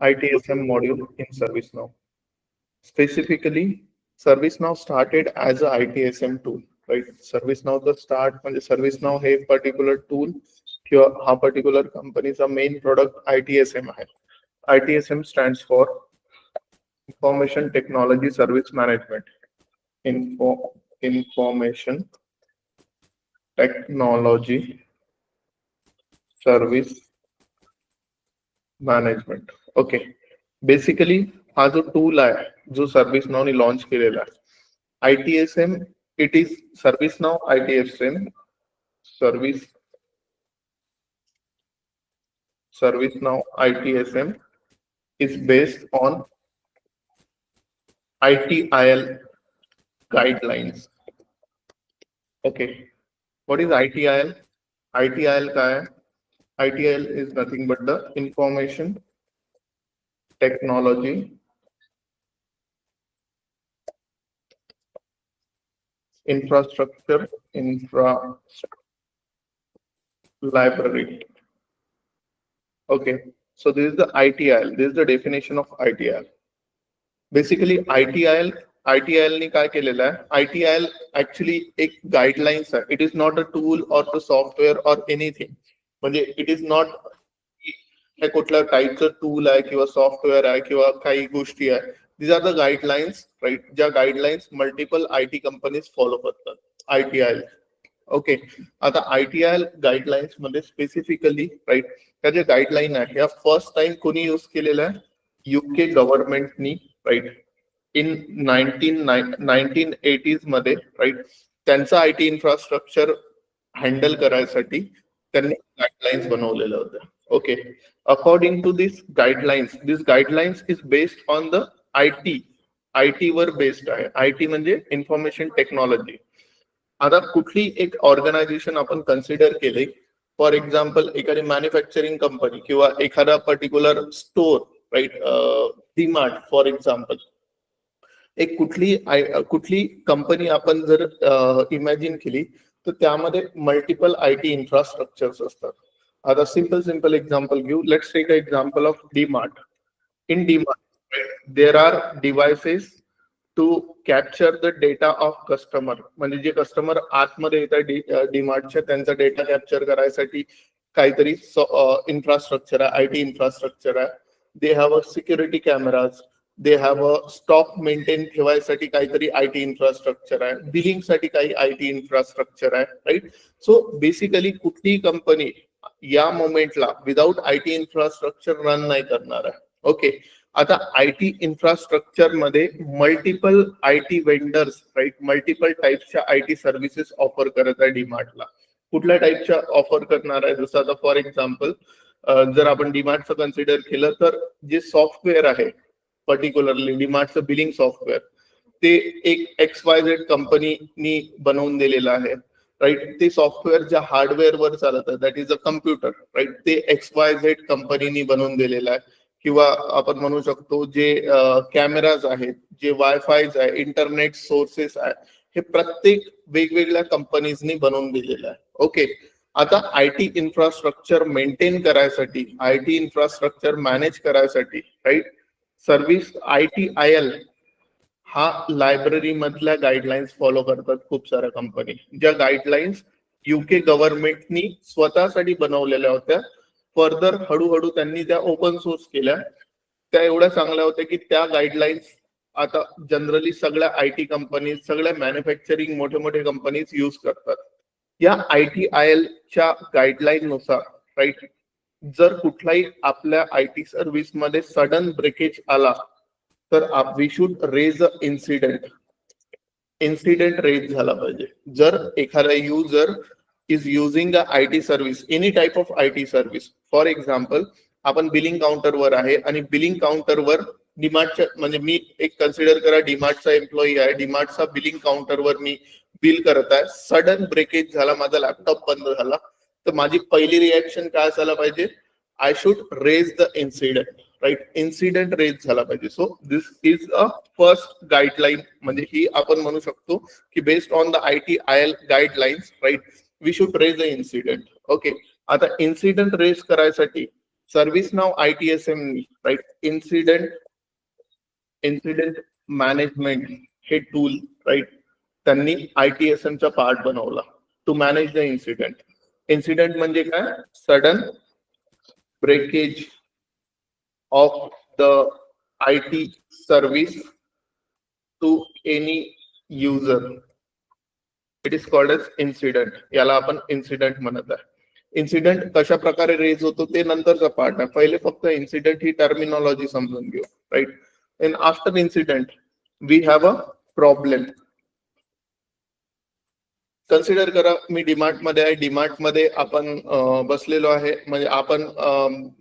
ITSM module in ServiceNow. Specifically, ServiceNow started as a ITSM tool, right? ServiceNow the start म्हणजे ServiceNow हे particular tool किंवा हा particular कंपनीचा main product ITSM आहे. ITSM stands for Information Technology Service Management. Information Technology Service management. Okay, basically हा जो tool आहे जो ServiceNow ने लॉन्च केलेला आहे ITSM, it is ServiceNow ITSM ServiceNow ITSM is based on ITIL guidelines. Okay, what is ITIL? ITIL काय आहे? ITIL is nothing but the Information Technology Infrastructure Library. Okay, so this is the ITIL. This is the definition of ITIL. Basically, ITIL ने काय केलेलं आहे? ITIL actually एक guidelines आहे. It is not a tool or the software or anything. म्हणजे it is not हे कुठल्या टाईपचं टूल आहे किंवा सॉफ्टवेअर आहे किंवा काही गोष्टी आहे. These are the guidelines, right? ज्या guidelines multiple IT companies follow करतात. ITIL. ओके, आता ITIL गाईडलाईन्स मध्ये स्पेसिफिकली राईट त्या जे गाईडलाईन आहे ह्या फर्स्ट टाइम कोणी यूज केलेल्या आहे? UK गव्हर्नमेंटनी, राईट, इन 1980s मध्ये, राईट, त्यांचं IT इन्फ्रास्ट्रक्चर हँडल करायसाठी त्यांनी गाईडलाईन्स बनवलेल्या होत्या. Okay, according to this guidelines is based on the IT वर बेस्ड आहे. IT म्हणजे इन्फॉर्मेशन टेक्नॉलॉजी. आता कुठली एक ऑर्गनायझेशन आपण कन्सिडर केले, फॉर एक्झाम्पल एखादी मॅन्युफॅक्चरिंग कंपनी किंवा एखादा particular store, right, DMart for example, एक कुठली कंपनी आपण जर इमॅजिन केली तर त्यामध्ये मल्टिपल IT इन्फ्रास्ट्रक्चर्स असतात. आता सिंपल एक्झाम्पल घेऊ. Let's take a example of DMart. In DMart there are devices to capture the data of customer. म्हणजे जे कस्टमर आतमध्ये येतात डीमार्टच्या त्यांचा डेटा कॅप्चर करायसाठी काहीतरी इन्फ्रास्ट्रक्चर आहे, IT इन्फ्रास्ट्रक्चर आहे. They have a security cameras, they have a stock maintain ठेवायसाठी काहीतरी IT इन्फ्रास्ट्रक्चर आहे, बिलिंग साठी काही IT इन्फ्रास्ट्रक्चर आहे, राईट. सो बेसिकली कुठलीही कंपनी या मोमेंटला विदाउट IT इन्फ्रास्ट्रक्चर रन नाही करणार आहे. ओके, आता IT इन्फ्रास्ट्रक्चर मध्ये multiple IT vendors, right, multiple टाईपच्या IT सर्व्हिसेस ऑफर करत आहे डीमार्टला. कुठल्या टाईपच्या ऑफर करणार आहे? जसं आता फॉर एक्झाम्पल जर आपण डीमार्टचं कन्सिडर केलं तर जे सॉफ्टवेअर आहे पर्टिक्युलरली डीमार्टचं बिलिंग सॉफ्टवेअर ते एक XYZ कंपनीनी बनवून दिलेलं आहे, राईट. ते सॉफ्टवेअर ज्या हार्डवेअरवर चालत आहे, that is a computer, right, ते XYZ कंपनीनी बनवून दिलेलं आहे. किंवा आपण म्हणू शकतो जे कॅमेराज आहेत, जे वायफायज आहे, इंटरनेट सोर्सेस आहे, हे प्रत्येक वेगवेगळ्या कंपनीजनी बनवून दिलेलं आहे. ओके, आता IT इन्फ्रास्ट्रक्चर मेंटेन करायसाठी, IT इन्फ्रास्ट्रक्चर मॅनेज करायसाठी, राईट, ITIL हा लायब्ररी मधल्या गाईडलाईन्स फॉलो करतात खूप साऱ्या कंपनी. ज्या गाईडलाईन्स UK गव्हर्नमेंटनी स्वतःसाठी बनवलेल्या होत्या. फर्दर हळूहळू त्यांनी त्या ओपन सोर्स केल्या. त्या एवढ्या चांगल्या होत्या की त्या गाईडलाईन्स आता जनरली सगळ्या IT कंपनीज, सगळ्या मॅन्युफॅक्चरिंग मोठे कंपनीज यूज करतात. या ITIL च्या गाईडलाईन नुसार, राईट, जर कुठलाही आपल्या IT सर्व्हिस मध्ये सडन ब्रेकेज आला तर we should raise a incident raise झाला पाहिजे. जर एखादा user is using a IT service, any type of IT service, for example आपण बिलिंग काउंटरवर आहे आणि बिलिंग काउंटरवर डीमार्टच्या, म्हणजे मी एक कन्सिडर करा डीमार्टचा एम्प्लॉई आहे, डीमार्टचा बिलिंग काउंटरवर मी बिल करत आहे, सडन ब्रेकेज झाला, माझा लॅपटॉप बंद झाला, तर माझी पहिली रिॲक्शन काय असायला पाहिजे? I should raise the incident, right, incident raise झाला पाहिजे. So this is a first guideline. म्हणजे ही आपण म्हणू शकतो की based on the ITIL guidelines, right, we should raise the incident. Okay, आता इन्सिडेंट रेज करायसाठी ServiceNow ITSM right incident management हे टूल राईट त्यांनी ITSM चा पार्ट बनवला टू मॅनेज द इन्सिडेंट म्हणजे काय sudden breakage of the IT service to any user it is called as incident. याला आपण इन्सिडेंट म्हणत आहे. इन्सिडेंट कशा प्रकारे रेज होतो ते नंतरचा पार्ट आहे. पहिले फक्त इन्सिडेंट ही टर्मिनॉलॉजी समजून घेऊ right. And after incident we have a problem. Consider करा मी डीमार्ट मध्ये आहे. डीमार्ट मध्ये आपण बसलेलो आहे म्हणजे आपण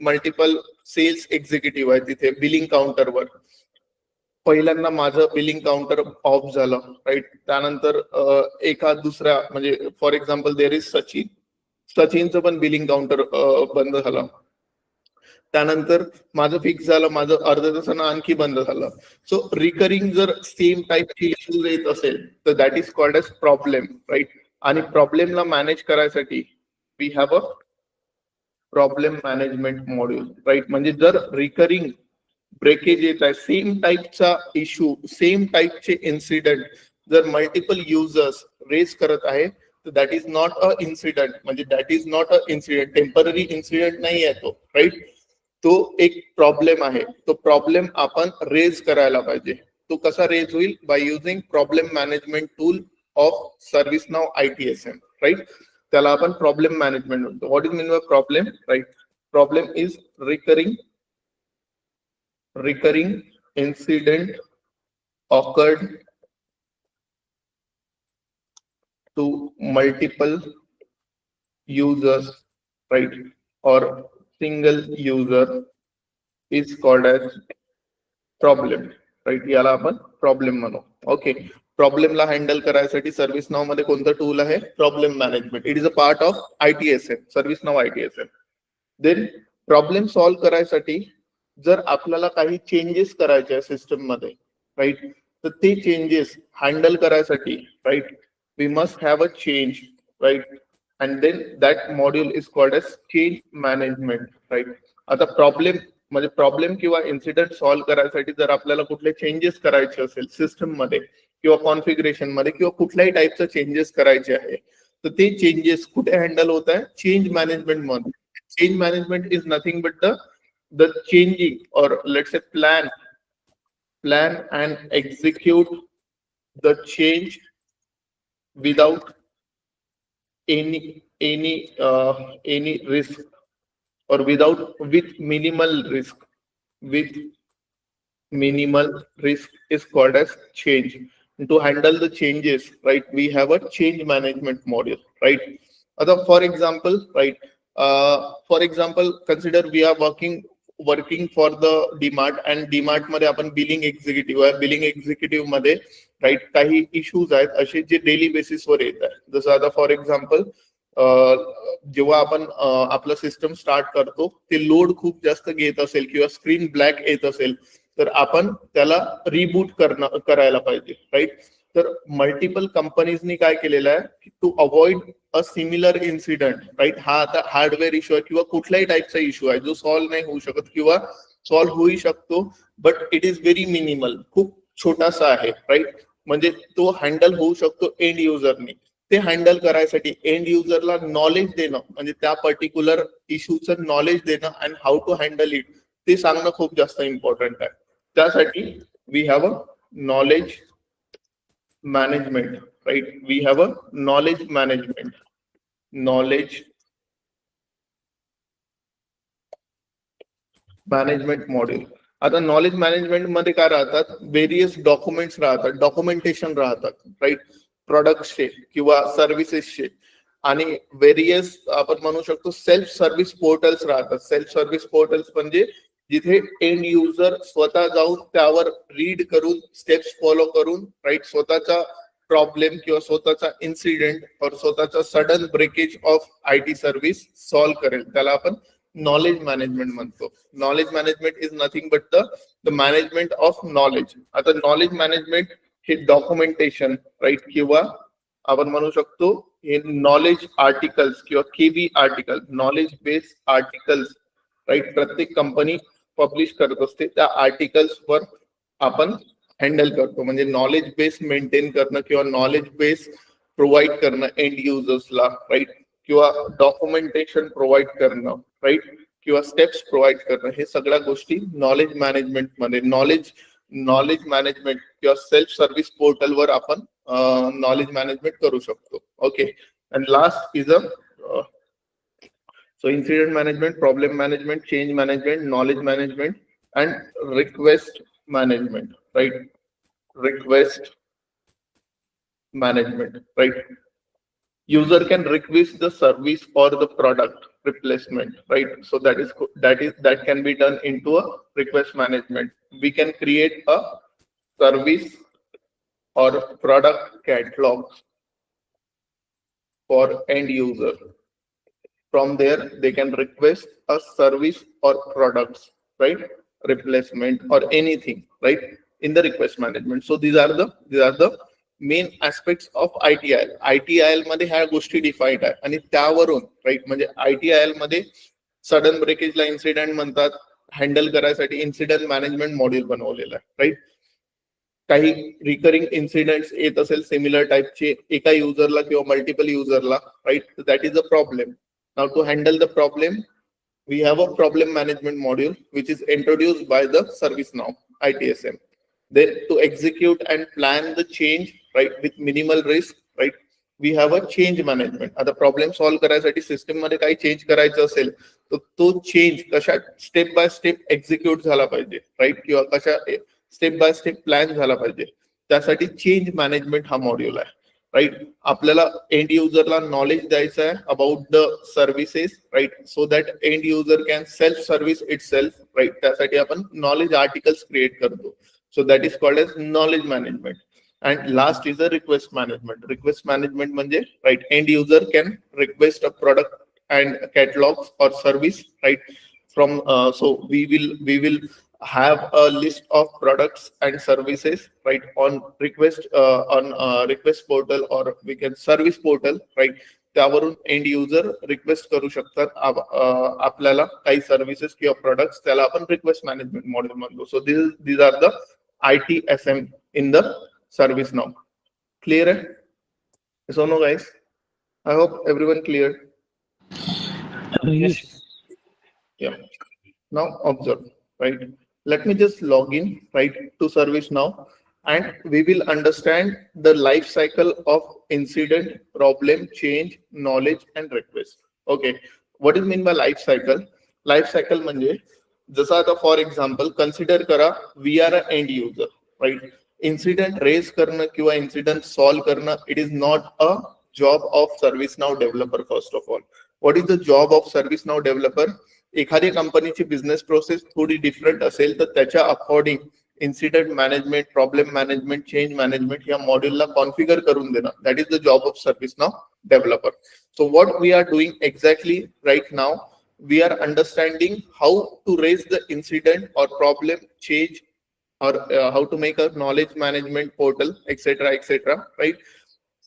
मल्टिपल सेल्स एक्झिक्युटिव्ह आहे तिथे बिलिंग काउंटरवर. पहिल्यांदा माझं बिलिंग काउंटर ऑफ झालं राईट. त्यानंतर एका दुसऱ्या म्हणजे फॉर एक्झाम्पल देर इज सचिनचं पण बिलिंग काउंटर बंद झालं. त्यानंतर माझं फिक्स झालं, माझं अर्ध्या तासानं आणखी बंद झालं. सो रिकरिंग जर सेम टाईपची इश्यूज येत असेल तर that is called as problem right. आणि प्रॉब्लेमला मॅनेज करायसाठी we have a problem management module right. म्हणजे जर रिकरिंग ब्रेकेज येत आहे, सेम टाईपचा इश्यू, सेम टाईपचे इन्सिडेंट जर मल्टिपल युजर्स रेज करत आहे तर that is not a incident. म्हणजे that is not a incident, temporary incident नाही आहे तो राईट. तो एक प्रॉब्लेम आहे. तो प्रॉब्लेम आपण रेज करायला पाहिजे. तो कसा रेज होईल? By using problem management tool of ServiceNow ITSM right. त्याला आपण प्रॉब्लेम मॅनेजमेंट म्हणतो. What is mean by problem right. Problem is recurring incident occurred to multiple users right or single user is called as problem right. याला आपण problem म्हणू. Okay. प्रॉब्लेमला handle करायसाठी ServiceNow मध्ये कोणतं टूल आहे? Problem management. It is a part of ITSM, ServiceNow ITSM. Then problem solve करायसाठी जर आपल्याला काही चेंजेस करायचे आहे सिस्टम मध्ये राईट तर ते चेंजेस हँडल करायसाठी right we must have a change right. And then that module is called as change management right. आता प्रॉब्लेम म्हणजे प्रॉब्लेम किंवा इन्सिडेंट सॉल्व्ह करायसाठी जर आपल्याला कुठले चेंजेस करायचे असेल सिस्टम मध्ये किंवा कॉन्फिगरेशन मध्ये किंवा कुठल्याही टाईपचे चेंजेस करायचे आहे तर ते चेंजेस कुठे हँडल होत आहे? चेंज मॅनेजमेंट मध्ये. Change management is nothing but the changing or let's say plan and execute the change without any risk or with minimal risk is called as change. To handle the changes right we have a change management module right. Other for example right for example consider we are working for the DMart and DMart मध्ये आपण billing executive आहे. Billing executive मध्ये right काही issues आहेत असे जे daily बेसिसवर येत आहेत. जसं आता फॉर एक्झाम्पल जेव्हा आपण आपलं सिस्टम स्टार्ट करतो ते लोड खूप जास्त घेत असेल किंवा स्क्रीन ब्लॅक येत असेल तर आपण त्याला रिबूट करायला पाहिजे राईट. तर मल्टिपल कंपनीजनी काय केलेलं आहे to avoid a similar incident right. हा आता हार्डवेअर इश्यू आहे किंवा कुठल्याही टाईपचा इश्यू आहे जो सॉल्व्ह नाही होऊ शकत किंवा सॉल्व्ह होऊ शकतो but it is very minimal, खूप छोटासा आहे राईट. म्हणजे तो हँडल होऊ शकतो एंड युजरनी. ते हँडल करायसाठी एंड युजरला नॉलेज देणं म्हणजे त्या पर्टिक्युलर इश्यूचं नॉलेज देणं and how to handle it ते सांगणं खूप जास्त इम्पॉर्टंट आहे. त्यासाठी we have a knowledge management right. We have a knowledge management module. आता नॉलेज मॅनेजमेंट मध्ये काय राहतात? व्हेरियस डॉक्युमेंट्स राहतात, डॉक्युमेंटेशन राहतात राईट. प्रोडक्ट्सचे किंवा सर्व्हिसेसचे आणि व्हेरियस आपण म्हणू शकतो सेल्फ सर्व्हिस पोर्टल्स राहतात. सेल्फ सर्व्हिस पोर्टल्स म्हणजे जिथे एंड युजर स्वतः जाऊन त्यावर रीड करून स्टेप्स फॉलो करून राईट स्वतःचा प्रॉब्लेम किंवा स्वतःचा इन्सिडेंट और स्वतःचा sudden breakage of IT service solve करेल. त्याला आपण नॉलेज मॅनेजमेंट म्हणतो. Knowledge management is nothing but the management of knowledge. आता नॉलेज मॅनेजमेंट हे डॉक्युमेंटेशन राईट किंवा आपण म्हणू शकतो हे नॉलेज आर्टिकल्स किंवा KB article, knowledge based articles right. प्रत्येक कंपनी पब्लिश करत असते, त्या आर्टिकल्स वर आपण हँडल करतो. म्हणजे नॉलेज बेस मेंटेन करणं किंवा नॉलेज बेस प्रोव्हाइड करणं एंड युजर्सला, राईट, किंवा डॉक्युमेंटेशन प्रोव्हाइड करणं, राईट, किंवा स्टेप्स प्रोव्हाइड करणं, हे सगळ्या गोष्टी नॉलेज मॅनेजमेंट मध्ये, नॉलेज मॅनेजमेंट किंवा सेल्फ सर्व्हिस पोर्टल वर आपण नॉलेज मॅनेजमेंट करू शकतो. Okay. And last is so incident management, problem management, change management, knowledge management, and request management, right? Request management, right? User can request the service or the product replacement, right? So that can be done into a request management. We can create a service or product catalog for end user. From there, they can request a service or products, right? Replacement or anything, right? In the request management. So these are the main aspects of ITIL. ITIL मध्ये ह्या गोष्टी defined आहे आणि त्यावरून, right, म्हणजे ITIL मध्ये sudden ब्रेकेजला incident म्हणतात, handle करायसाठी इन्सिडेंट मॅनेजमेंट मॉड्यूल बनवलेलं आहे, राईट. काही रिकरिंग इन्सिडेंट्स येत असेल सिमिलर टाईपचे एका युजरला किंवा मल्टिपल युजरला, right, that is a problem. Now to handle the problem, we have a problem management module which is introduced by the ServiceNow ITSM. Then to execute and plan the change, right, with minimal risk, right, we have a change management. आता problem solve करायसाठी system मध्ये काही change करायचं असेल तर तो change कशा step by step execute झाला पाहिजे, राईट, किंवा कशा स्टेप बाय स्टेप प्लॅन झाला पाहिजे, त्यासाठी चेंज मॅनेजमेंट हा मॉड्यूल आहे, राईट. आपल्याला एंड युजरला नॉलेज द्यायचं आहे about the services, right, so that end user can self service it self, right. त्यासाठी आपण नॉलेज आर्टिकल्स क्रिएट करतो. So that is called as knowledge management. And last is a request management. Request management म्हणजे, right, end user can request a product and catalogs or service, right, from so we will have a list of products and services, right, on request portal, or we can service portal, right. त्यावरून end user request करू शकतात आपल्याला काही services किंवा products, त्याला आपण request management module म्हणतो. So these are the ITSM in the ServiceNow. Clear? Yes or no, guys? I hope everyone clear. Yes. Yeah. Now observe, right? Let me just log in, right, to ServiceNow, and we will understand the life cycle of incident, problem, change, knowledge, and request. Okay. What is mean by life cycle? Life cycle म्हणजे जसं आता for example consider करा, we are a end user, right. Incident raise करणं किंवा incident solve करणं, it is not a job of ServiceNow developer. First of all, what is the job of ServiceNow developer? एखाद्या कंपनीची business process थोडी different असेल तर त्याच्या according incident management, problem management, change management या मॉड्यूलला कॉन्फिगर करून देणं, that is the job of ServiceNow developer. So what we are doing exactly right now, we are understanding how to raise the incident or problem, change, or how to make a knowledge management portal, etc., right.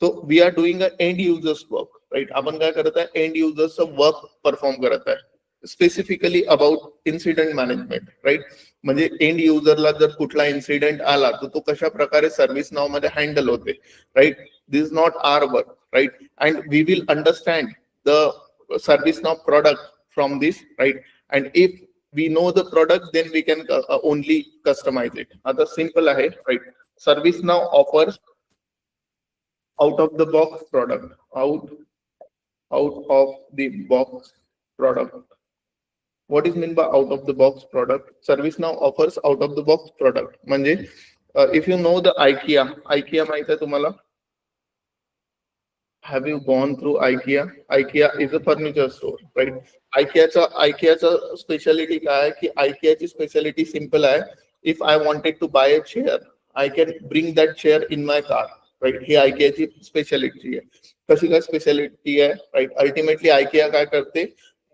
So we are doing a end users work, right. आपण काय करत आहे, end युजर्सचं work perform करत आहे, specifically about incident management, right. म्हणजे end युजरला जर कुठला इन्सिडेंट आला तर तो कशा प्रकारे ServiceNow मध्ये हँडल होते, right. This is not our work, right. And we will understand the ServiceNow product from this, right. And if we know the product, then we can only customize it. Other simple आहे, right. ServiceNow offers out of the box product, out of the box product. What is meant by out of the box product? ServiceNow offers out of the box product. म्हणजे if you know the IKEA माहित आहे तुम्हाला? Have you gone through IKEA? IKEA is a furniture store, right? IKEAचा speciality काय आहे की IKEAची speciality simple आहे. If I wanted to buy a chair, I can bring that chair in my car, right. ही IKEAची स्पेशालिटी आहे. कशी काय स्पेशालिटी आहे, राईट. अल्टिमेटली IKEA काय करते,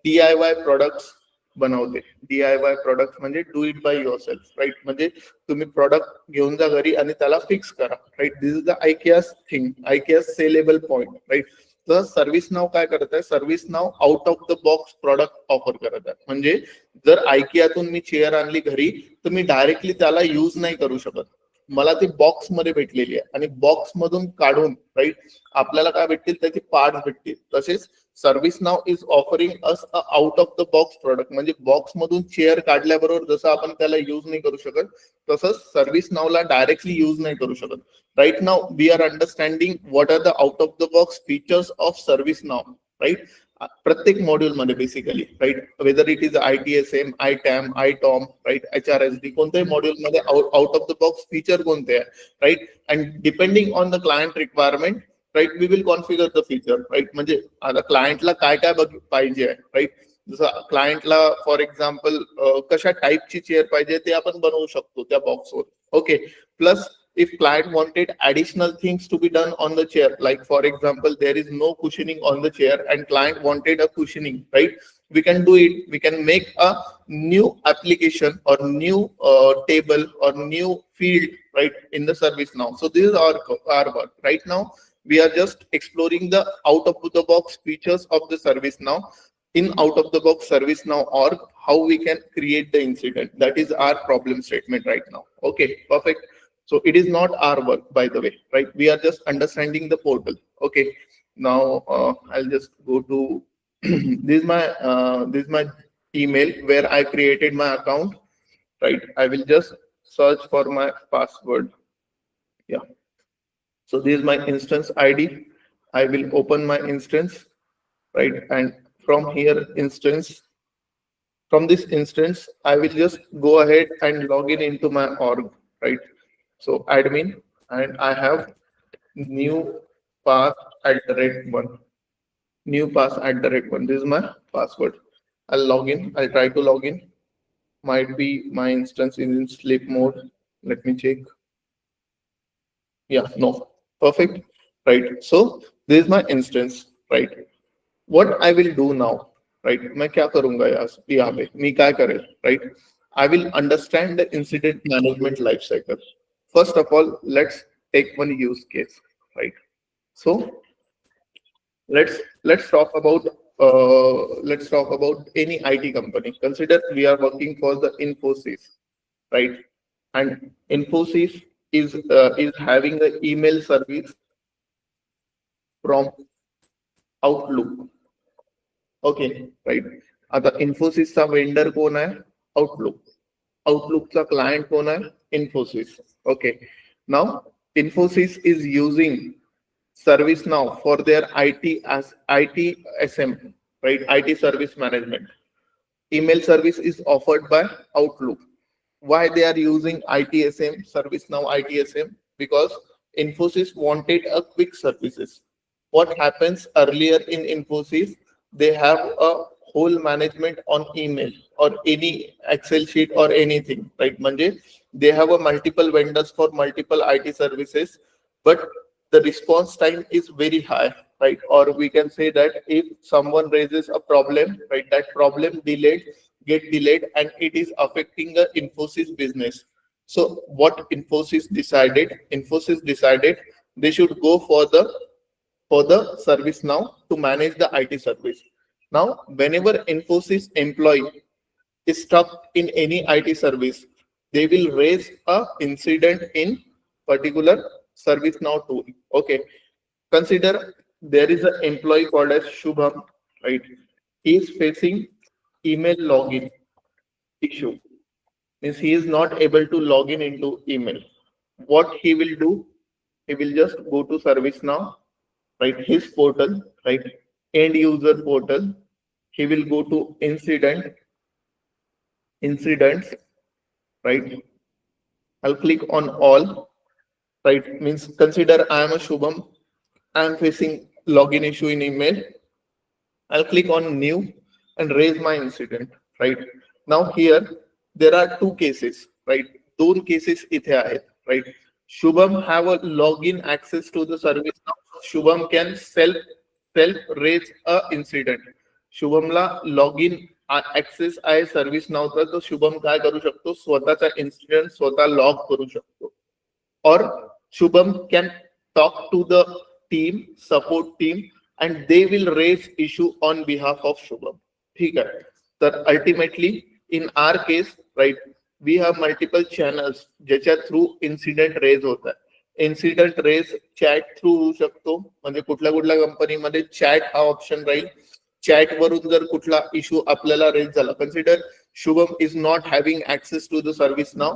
DIY प्रोडक्ट्स बनवते. DIY प्रोडक्ट म्हणजे do it by yourself, right. म्हणजे तुम्ही प्रोडक्ट घेऊन जा घरी आणि त्याला फिक्स करा, right. This is the IKEA's thing, IKEA's saleable point, right. तर सर्व्हिस नाव काय करत आहे, ServiceNow out of the box product offer करत आहे. म्हणजे जर आयकियातून मी चेअर आणली घरी तर मी डायरेक्टली त्याला युज नाही करू शकत, मला ती बॉक्स मध्ये भेटलेली आहे आणि बॉक्स मधून काढून राईट आपल्याला काय भेटतील, त्याचे पार्ट भेटतील. तसेच service now is offering us a out of the box product, म्हणजे बॉक्स मधून चेअर काढल्याबरोबर जसं आपण त्याला युज नाही करू शकत, तसंच सर्व्हिस नावला डायरेक्टली युज नाही करू शकत. Right now we are understanding what are the out of the box features of ServiceNow, right. प्रत्येक मॉड्यूल मध्ये basically right, whether it is ITSM, ITAM, ITOM, right, HRSD, कोणत्याही module मध्ये out of the box feature कोणते आहे, right. And depending on the client requirement right we will configure the feature, right. म्हणजे आता क्लायंटला काय काय पाहिजे आहे, राईट. जसं क्लायंटला फॉर एक्झाम्पल कशा टाईपची चेअर पाहिजे ते आपण बनवू शकतो त्या बॉक्सवर. Okay. Plus if client wanted additional things to be done on the chair, like for example there is no cushioning on the chair and client wanted a cushioning, right, we can do it. We can make a new application or new table or new field, right, in the service now. So this is our work right now. We are just exploring the out of the box features of the service now. In out of the box service now, or how we can create the incident, that is our problem statement right now. Okay, perfect. So it is not our work, by the way, right? We are just understanding the portal. Okay. Now I'll just go to this is my email where I created my account, right? I will just search for my password. Yeah. So this is my instance ID. I will open my instance, right? And from here from this instance, I will just go ahead and log in into my org, right? So admin, and I have new pass at the rate one. New pass at the rate one. This is my password. I'll log in. I'll try to log in. Might be my instance is in sleep mode. Let me check. Yeah, no. Perfect. Right. So this is my instance. Right. What I will do now. Right. मैं क्या करूँगा यहाँ पे? मैं क्या करें? Right. I will understand the incident management life cycle. First of all, let's take one use case, right? So let's talk about any IT company. Consider we are working for the Infosys, right? And Infosys is having the email service from Outlook. Okay, right? आता Infosysचा vendor कोण आहे? Outlook. Outlookचा client कोण आहे? Infosys. Okay. Now Infosys is using ServiceNow for their ITSM, right? IT service management. Email service is offered by Outlook. Why they are using ITSM, ServiceNow ITSM? Because Infosys wanted a quick services. What happens earlier in Infosys? They have a whole management on email or any Excel sheet or anything, right? म्हणजे they have a multiple vendors for multiple IT services, but the response time is very high, right? Or we can say that if someone raises a problem, right, that problem get delayed and it is affecting the Infosys business. So what Infosys decided? Infosys decided they should go for the ServiceNow to manage the IT service. Now, whenever Infosys employee is stuck in any IT service, they will raise a incident in particular ServiceNow tool. Okay. Consider there is an employee called as Shubham, right? He is facing email login issue. Means he is not able to log in into email. What he will do? He will just go to ServiceNow, right? His portal, right? End user portal. He will go to incidents, right? I'll click on all, right? Means consider I am a Shubham. I am facing login issue in email. I'll click on new and raise my incident, right? Now here there are two cases, right? Two cases इथे आहेत, right? Shubham have a login access to the service now. Shubham can self raise a incident. शुभमला log in access आहे service नावचा, तर शुभम काय करू शकतो? स्वतःचा इन्सिडेंट स्वतः लॉग करू शकतो. और Shubham can talk to the team, support team, and they will raise issue on behalf of Shubham. ठीक आहे. तर ultimately in our case, right, we have multiple channels ज्याच्या थ्रू इन्सिडेंट रेज होत आहे. इन्सिडेंट रेज चॅट थ्रू होऊ शकतो, म्हणजे कुठल्या कुठल्या कंपनीमध्ये चॅट हा ऑप्शन राहील. चॅट वरून जर कुठला इश्यू आपल्याला रेज झाला, consider Shubham is not having access to the service now,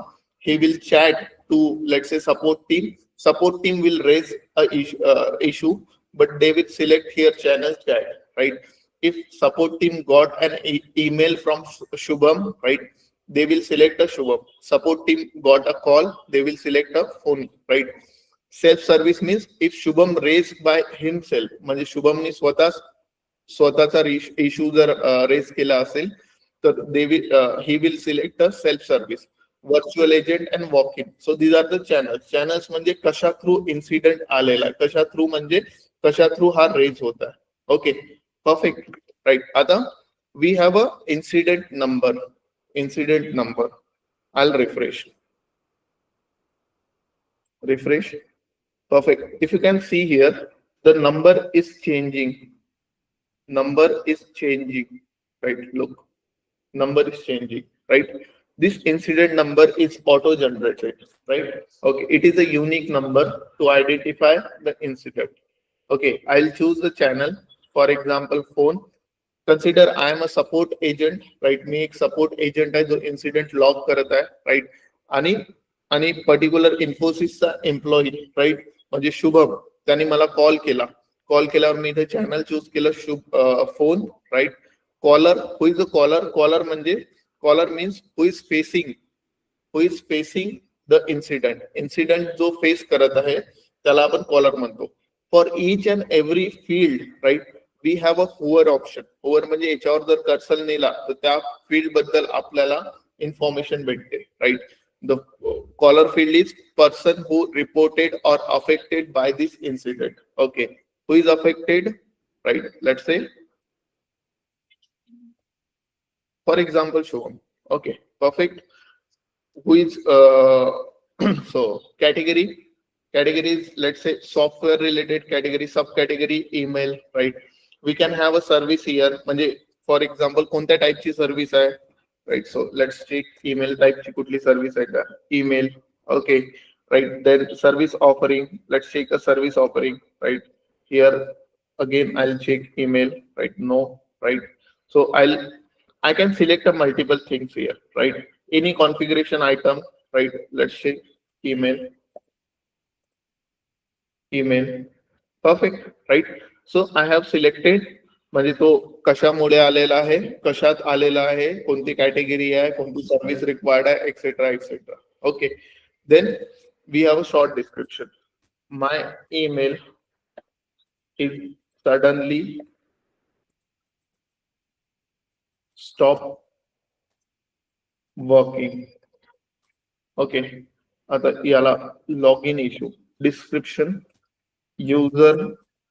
he will chat to, let's say, support team. Support team will raise a issue, but they will select here channel chat, right? If support team got an email from Shubham, right, they will select a Shubham. Support team got a call, they will select a phone, right? Self service means if Shubham raised by himself, म्हणजे शुभमने स्वतःचा issue जर raise केला असेल, तर he will select a self service, virtual agent and walk in. So these are the channels म्हणजे कशा through incident आलेला आहे, कशा थ्रू म्हणजे कशा थ्रू हा रेज होता है. Okay, perfect, right. आता we have a incident number. I'll refresh. Perfect. If you can see here, the number is changing, right? Look, number is changing, right? This incident number is auto generated, right? Okay, it is a unique number to identify the incident. Okay, I'll choose the channel, for example phone. Consider I am a support agent, right? मी एक support agent आहे जो incident log करत आहे, right? आणि particular इन्फोसिसचा employee, right, म्हणजे शुभम, त्याने मला call केल्यावर मी इथे चॅनल चूज केलं phone, right. Caller, who is a caller म्हणजे caller means who is facing the incident जो फेस करत आहे त्याला आपण कॉलर म्हणतो. For each and every field, right, we have a hover option. Hover म्हणजे याच्यावर जर कर्सर नेला तर त्या फील्ड बद्दल आपल्याला इन्फॉर्मेशन भेटते, right. The caller field is person who reported or affected by this incident. Okay, who is affected, right? Let's say, for example, Shubham. Okay, perfect. Who is so categories, let's say software related category, subcategory email, right? We can have a service here, म्हणजे for example कोणत्या टाइपची service आहे, right? So let's check email type ची कुठली service आहे का, email. Okay, right. Then service offering, let's check a service offering, right? Here again I'll check email, right? No, right? So I can select a multiple things here, right? Any configuration item, right? Let's check email, perfect, right? So I have selected, म्हणजे तो कशामुळे आलेला आहे, कशात आलेला आहे, कोणती category आहे, कोणती सर्व्हिस रिक्वायर्ड आहे, etcetera. Okay, then we have a short description. My email is suddenly stop working. Okay, आता याला log in issue. Description, user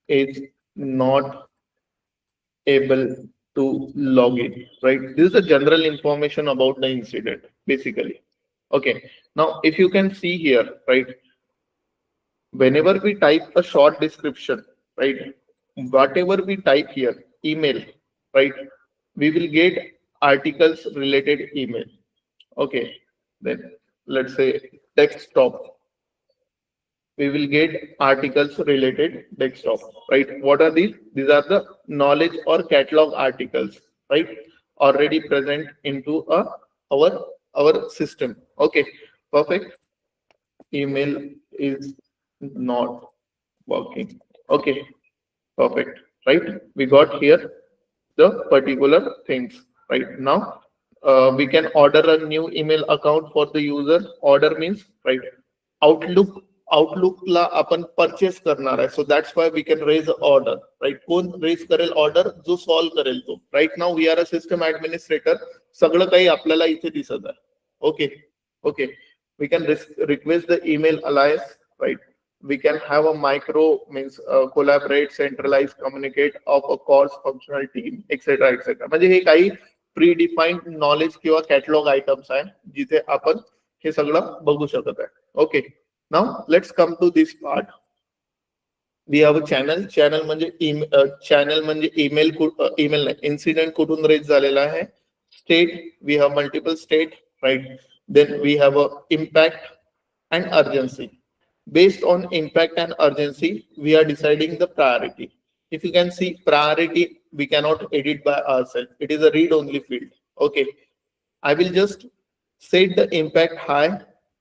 is not able to log in, right? This is the general information about the incident, basically. Okay, now if you can see here, right, whenever we type a short description, right, whatever we type here, email, right, we will get articles related email. Okay, then let's say desktop, we will get articles related desktop, right? What are these? These are the knowledge or catalog articles, right, already present into our system. Okay, perfect. Email is not working. Okay, perfect, right? We got here the particular things, right? Now we can order a new email account for the user. Order means, right, आउटलुकला आपण purchase करणार आहे, so that's why we can raise order, right. कोण raise करेल order? जो solve करेल तो. Right now we are a system administrator, सगळं काही आपल्याला इथे दिसत आहे. Okay, we can request the email alliance, right. We can have a micro means collaborate, centralise, communicate of a cross functional team, etcetera. म्हणजे हे काही प्री डिफाईन्ड नॉलेज किंवा कॅटलॉग आयटम्स आहे जिथे आपण हे सगळं बघू शकत आहे. Okay, now let's come to this part. We have a channel म्हणजे ईमेल नाही, इन्सिडेंट कुठून रेज झालेला आहे, state, we have multiple state, right. Then we have a impact and urgency. Based on impact and urgency, we are deciding the priority. If you can see, priority we cannot edit by ourselves. It is a read-only field. Okay, I will just set the impact high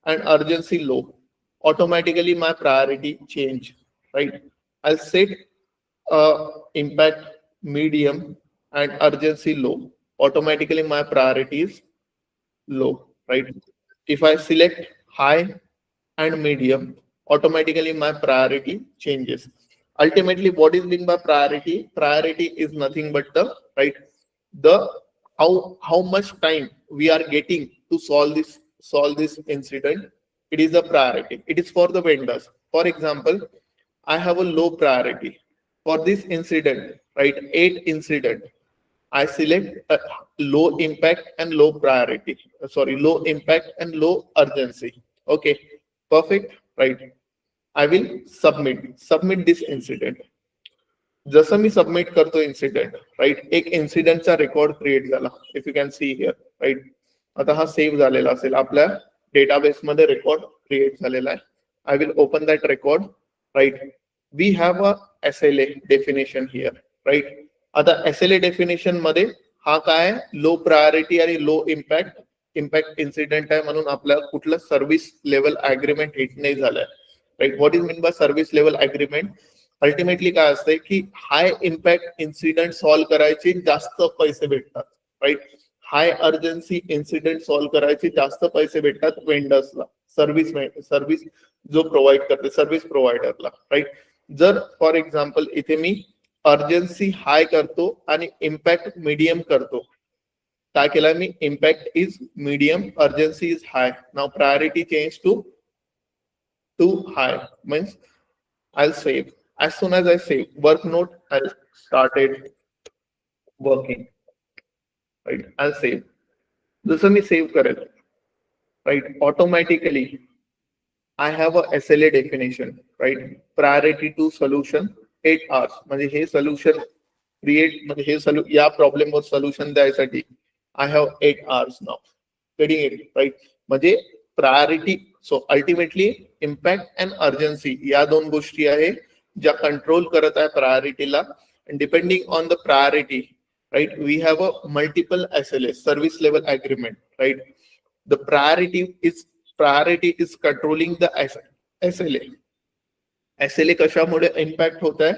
and urgency low. Automatically, my priority change. Right? I'll set impact medium and urgency low. Automatically, my priority is low. Right? If I select high and medium, automatically my priority changes. Ultimately, what is meant by priority? Priority is nothing but the right, the how much time we are getting to solve this incident. It is a priority. It is for the vendors. For example, I have a low priority for this incident, right? 8 incident. I select low impact and low priority. Sorry, low impact and low urgency. Okay, perfect, right? I will submit this incident. जसं मी submit करतो incident, right, एक इन्सिडेंटचा record create झाला. If you can see here, right. आता हा save झालेला असेल आपल्या डेटाबेसमध्ये, रेकॉर्ड क्रिएट झालेला आहे. I will open that record, right. We have a SLA definition here, right. आता SLA डेफिनेशन मध्ये हा काय, लो प्रायोरिटी आणि लो इम्पॅक्ट इन्सिडेंट आहे, म्हणून आपल्याला कुठलं सर्व्हिस लेवल अग्रीमेंट हिट नाही झालंय, right. What is mean by service level agreement? Ultimately काय असतंय की हाय इम्पॅक्ट इन्सिडेंट सॉल्व्ह करायचे जास्त पैसे भेटतात, राईट. हाय अर्जन्सी इन्सिडेंट सॉल्व्ह करायचे जास्त पैसे भेटतात वेंडर्सला, सर्व्हिस जो प्रोव्हाइड करते, सर्व्हिस प्रोव्हायडरला, राईट. जर फॉर एक्झाम्पल इथे मी अर्जन्सी हाय करतो आणि इम्पॅक्ट मीडियम करतो, काय केलं मी, impact is medium, urgency is high. Now priority change to high, means I'll save. As soon as I save, work note, I'll start it working. Right? I'll save. जसं मी save करेल, right? Automatically, I have a SLA definition, right? Priority to solution 8 hours. म्हणजे हे solution create, म्हणजे हे या प्रॉब्लेमवर solution द्यायसाठी I have 8 hours now. Getting it, right? म्हणजे priority. So ultimately impact and urgency या दोन गोष्टी आहे ज्या कंट्रोल करत आहे प्रायोरिटीला. Depending on the priority, right, we have a multiple SLA, service level agreement, right. The priority is controlling the SLA. SLA कशामुळे इम्पॅक्ट होत आहे?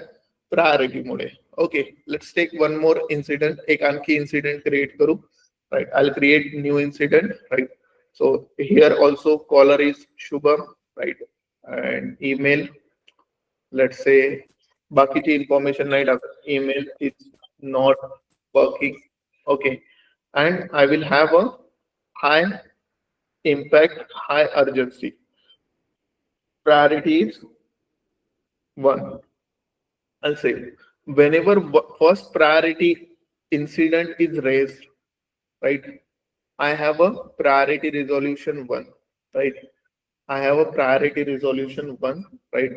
प्रायोरिटीमुळे. Okay, let's take one more incident. एक आणखी इन्सिडेंट क्रिएट करू, right. I will create new incident, right. So here also caller is Shubham, right, and email, let's say बाकीची information नाही टाकत, email is not working. Okay, and I will have a high impact, high urgency. Priority is 1. I'll say whenever first priority incident is raised, right, I have a priority resolution 1, right? I have a priority resolution 1, right?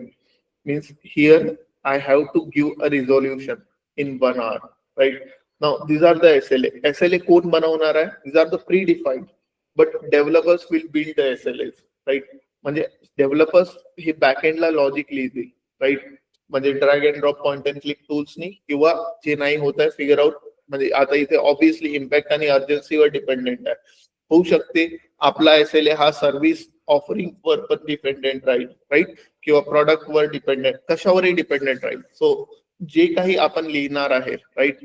Means here I have to give a resolution in 1 hour, right? Now these are the SLA. SLA कोण बनवणार आहे? These are the predefined, but developers will build the SLAs, right? म्हणजे developers हे बॅकएंडला logic लिहितील, right. म्हणजे drag and drop point and click टूल्सनी, किंवा जे नाही होत आहे फिगर आउट. म्हणजे आता इथे ऑब्विसली इम्पॅक्ट आणि अर्जन्सीवर डिपेंडेंट आहे. होऊ शकते आपला SLA हा सर्व्हिस ऑफरिंग वर पण डिपेंडेंट राहील, राईट, किंवा प्रॉडक्ट वर डिपेंडेंट, कशावरही डिपेंडेंट राहील. सो जे काही आपण लिहिणार आहे, राईट,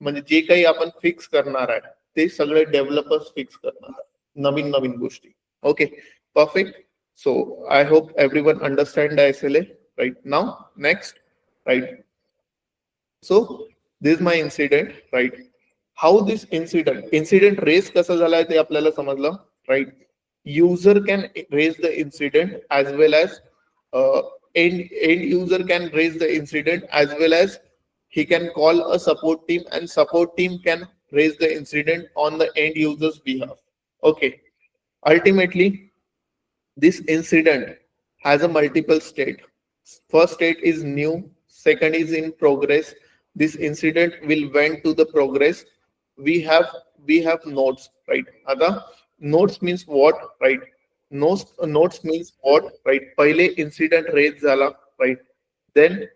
म्हणजे जे काही आपण फिक्स करणार आहे ते सगळे डेव्हलपर्स फिक्स करणार आहे, नवीन नवीन गोष्टी. Okay, perfect. So I hope everyone understand the SLA, right? Now next, right? So this is my incident, right? How this incident raise कसा झालाय ते आपल्याला समजलं, right? User can raise the incident as well as end user can raise the incident as well as he can call a support team, and support team can raise the incident on the end user's behalf. Okay, ultimately this incident has a multiple state. first state is new, second is in progress. This incident will went to the progress. We have notes, right? आता notes means what, right? Notes means what, right? पहिले incident raise झाला, right? Then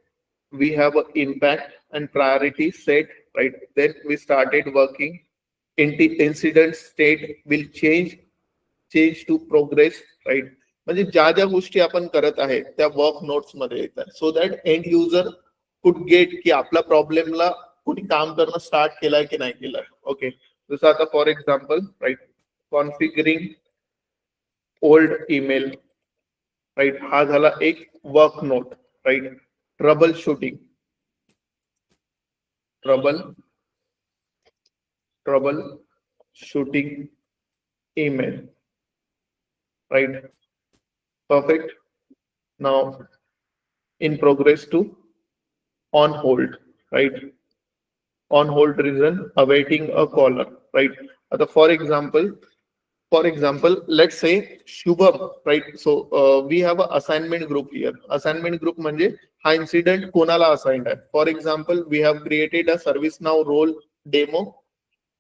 we have an impact and priority set, right? Then we started working. Incident state will change to progress, right? म्हणजे ज्या ज्या गोष्टी आपण करत आहे त्या वर्क नोट्स मध्ये येतात, so that end user could get की आपल्या प्रॉब्लेमला कुणी काम करणं स्टार्ट केलंय की नाही केलंय. ओके, जसं आता for example, right, configuring old email, right, हा झाला एक work note, right. Troubleshooting, trouble shooting email, right? Perfect. Now in progress to on hold, right? On hold reason awaiting a caller, right? For example, let's say Shubham, right? So we have a assignment group here. Assignment group म्हणजे हा incident कोणाला assigned आहे. For example, we have created a ServiceNow role demo,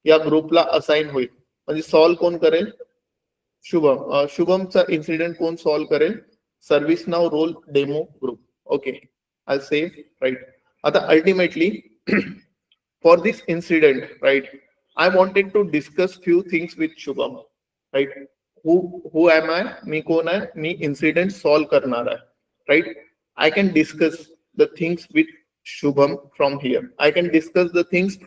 या ग्रुपला assign होईल. म्हणजे solve कोण करेल? शुभमचा इन्सिडेंट कोण सॉल्व करेल? सर्व्हिस नाव role demo group. Okay, I save, right. आता ultimately for this incident, right, I wanted to discuss few things with Shubham, right. Who am I? मी कोण आहे? मी इन्सिडेंट सॉल्व करणार आहे, right. I can discuss the things with Shubham from here. I can discuss the things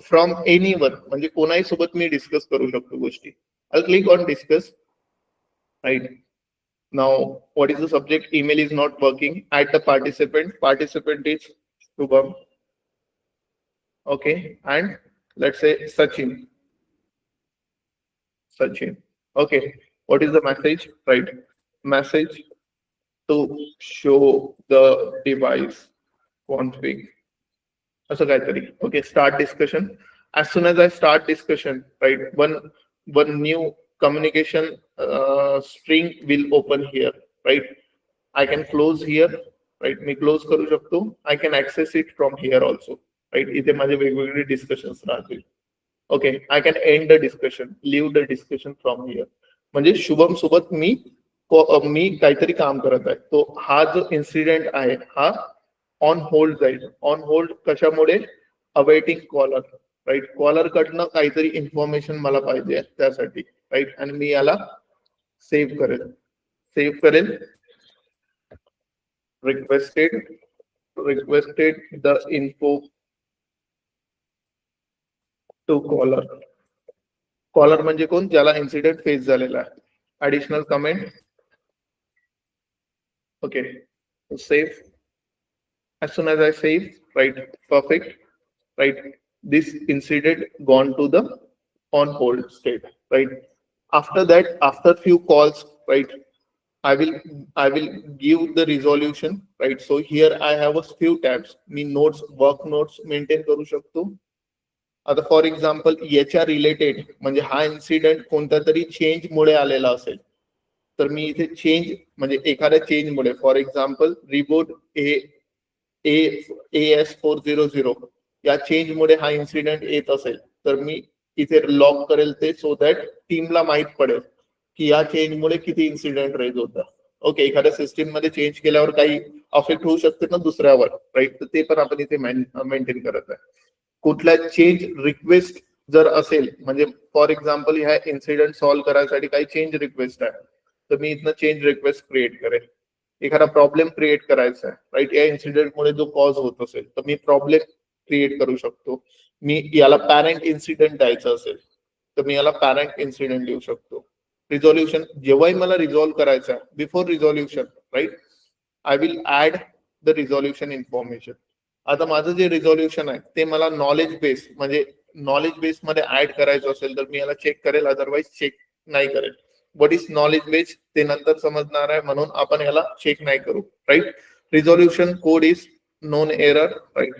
from anyone, म्हणजे कोणाही सोबत मी discuss करू शकतो गोष्टी. I'll click on discuss, right? Now what is the subject? Email is not working. Add the participant is Shubham, okay, and let's say Sachin, okay. What is the message? Right, message to show the device config, असं काहीतरी. Okay, start discussion. As soon as I start discussion, right, one new communication string will open here, right? I can close here, right? Me close करू शकतो. I can access it from here also, right? इथे माझे वेगवेगळे discussions राहतील. Okay, I can end the discussion, leave the discussion from here. म्हणजे शुभम सोबत मी काहीतरी काम करत आहे, तो हा जो इन्सिडेंट आहे हा ऑन होल्ड जाईल. ऑन होल्ड कशामुळे? Awaiting caller, right. कॉलर कडनं काहीतरी इन्फॉर्मेशन मला पाहिजे त्यासाठी, राईट. आणि मी याला सेव्ह करेल. Requested the info to caller म्हणजे कोण? ज्याला इन्सिडेंट फेस झालेला आहे. Additional comment, okay, save. As soon as I save, right, perfect, right, this incident gone to the on hold state, right. After that, after few calls, right, I will give the resolution, right. So here I have a few tabs. Me notes, work notes maintain करू शकतो. आता for example याच्या related म्हणजे हा incident कोणत्या तरी change मुळे आलेला असेल, तर मी इथे चेंज म्हणजे एखाद्या चेंज मुळे, फॉर एक्झाम्पल रिबूट AS400 या चेंज मुळे हा इन्सिडेंट येत असेल, तर मी इथे लॉग करेल ते, सो दॅट टीमला माहित पडेल की या चेंज मुळे किती इन्सिडेंट रेज होता. ओके, एखाद्या सिस्टीम मध्ये चेंज केल्यावर काही अफेक्ट होऊ शकते ना दुसऱ्यावर, राईट. तर ते पण आपण इथे मेंटेन करत आहे. कुठल्या चेंज रिक्वेस्ट जर असेल, म्हणजे फॉर एक्झाम्पल ह्या इन्सिडेंट सॉल्व्ह करायसाठी काही चेंज रिक्वेस्ट आहे, तर मी इथनं चेंज रिक्वेस्ट क्रिएट करेल. एखादा प्रॉब्लेम क्रिएट करायचा आहे, राईट, या इन्सिडेंटमुळे जो कॉज होत असेल, तर मी प्रॉब्लेम क्रिएट करू शकतो. मी याला पॅरेंट इन्सिडेंट द्यायचं असेल, तर मी याला पॅरेंट इन्सिडेंट देऊ शकतो. रिझॉल्युशन, जेव्हाही मला रिझॉल्व्ह करायचं आहे, before resolution, right, I will add the resolution information. आता माझं जे रिझॉल्युशन आहे ते मला नॉलेज बेस म्हणजे नॉलेज बेस मध्ये ऍड करायचं असेल, तर मी याला चेक करेल, अदरवाइज चेक नाही करेल. व्हॉट इज नॉलेज बेस ते नंतर समजणार आहे, म्हणून आपण याला चेक नाही करू, right. Resolution code is known error, right.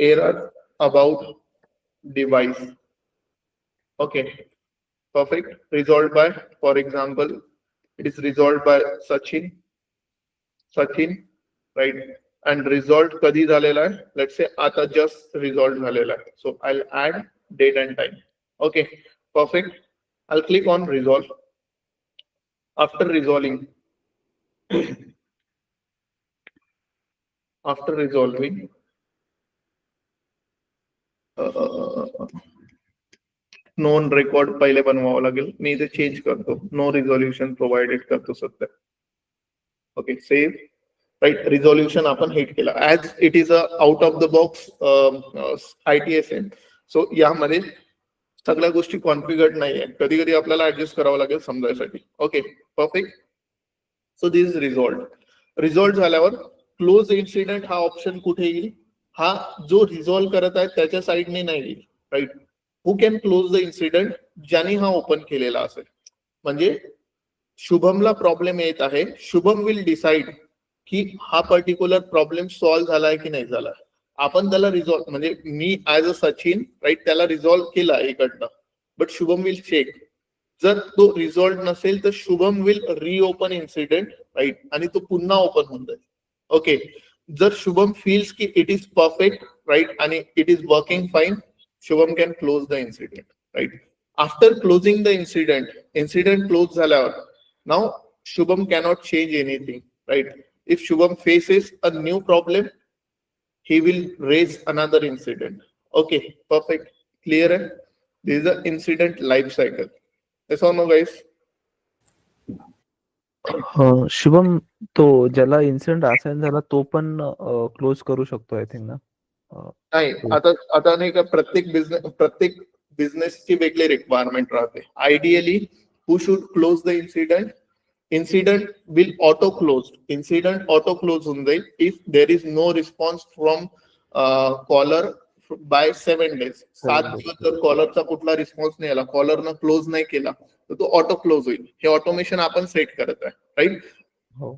Error about device, okay, perfect. Resolved by, for example, it is resolved by Sachin, right, and result कधी झालेला आहे, लेट्स से आता जस्ट रिझॉल्ट झालेला आहे. So I add date and time. Okay, perfect. I click on resolve. After resolving, after resolving known record पहिले बनवावं लागेल. मी इथे चेंज करतो, नो रिझॉल्युशन प्रोव्हाइडेड करतो सध्या. Okay, save. राईट, रिझॉल्युशन आपण हिट केला. As it is a out of the box ITSM. So यामध्ये सगळ्या गोष्टी कॉन्फिगर्ड नाहीये, कधी कधी आपल्याला ऍडजस्ट करावं लागेल समजायसाठी. Okay, perfect. So this is result. Result झाल्यावर क्लोज इन्सिडेंट हा ऑप्शन कुठे येईल, हा जो रिझॉल्व करत आहे त्याच्या साईडने नाही येईल. Right, who can close the incident, ज्याने हा ओपन केलेला असेल. म्हणजे शुभमला प्रॉब्लेम येत आहे, शुभम विल डिसाइड की हा पर्टिक्युलर प्रॉब्लेम सॉल्व्ह झालाय की नाही झाला. आपण त्याला रिझॉल्व्ह, म्हणजे मी ऍज अ सचिन राईट त्याला रिझॉल्व्ह केला इकडनं, बट शुभम विल चेक. जर तो रिझॉल्व्ह नसेल तर Shubham will reopen incident, right, आणि तो पुन्हा ओपन होऊन जाईल. ओके, जर शुभम फील्स की इट इज परफेक्ट, राईट, आणि it is working fine, Shubham can close the incident. Right, after closing the incident, incident close झाल्यावर now Shubham cannot change anything. Right, if Shubham faces a new problem, he will raise another incident. Okay, perfect, clear. This is the incident life cycle. Yes or no, guys? Shubham, तो ज्याला incident assign झाला तो पण close करू शकतो I think ना. नाही, आता नाही का, प्रत्येक बिझनेसची वेगळी रिक्वायरमेंट राहते. Ideally who should close the incident, incident will auto close. Incident auto close होऊन जाईल if there is no response from caller by 7 days. 7 दिवस जर कॉलरचा कुठला रिस्पॉन्स नाही आला, कॉलरनं क्लोज नाही केला, तर तो ऑटो क्लोज होईल. हे ऑटोमेशन आपण सेट करत आहे. Right,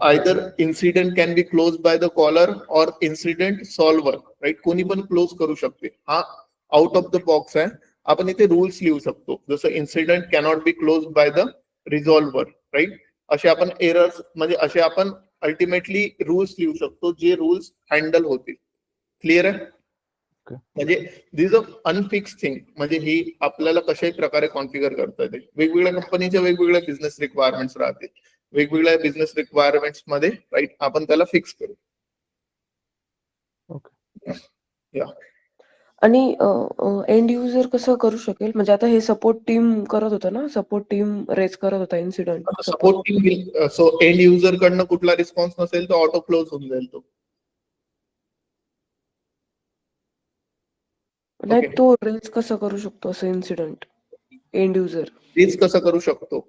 either incident can be close by the caller or incident solver. Right, कोणी पण क्लोज करू शकते. हा आउट ऑफ द बॉक्स आहे. आपण इथे रूल्स लिहू शकतो, जसं incident cannot be close by the resolver. Right, असे आपण एरर्स, म्हणजे असे आपण अल्टिमेटली रूल्स लिहू शकतो जे रूल्स हँडल होतील. क्लिअर आहे? म्हणजे दिस अ अनफिक्स थिंग, म्हणजे ही आपल्याला कशाही प्रकारे कॉन्फिगर करता येते. वेगवेगळ्या कंपनीच्या वेगवेगळ्या बिझनेस रिक्वायरमेंट्स राहते, वेगवेगळ्या बिझनेस रिक्वायरमेंट्स मध्ये राईट आपण त्याला फिक्स करू. या आणि एंड युजर कसं करू शकेल, म्हणजे आता हे सपोर्ट टीम करत होतं ना, सपोर्ट टीम रेज करत होता incident. Support team, so and user कडनं कुठला रिस्पॉन्स नसेल तर ऑटो क्लोज होऊन जाईल तो. नाही, तो रेज कसं करू शकतो असं इन्सिडेंट एंड युजर? रेज कसं करू शकतो?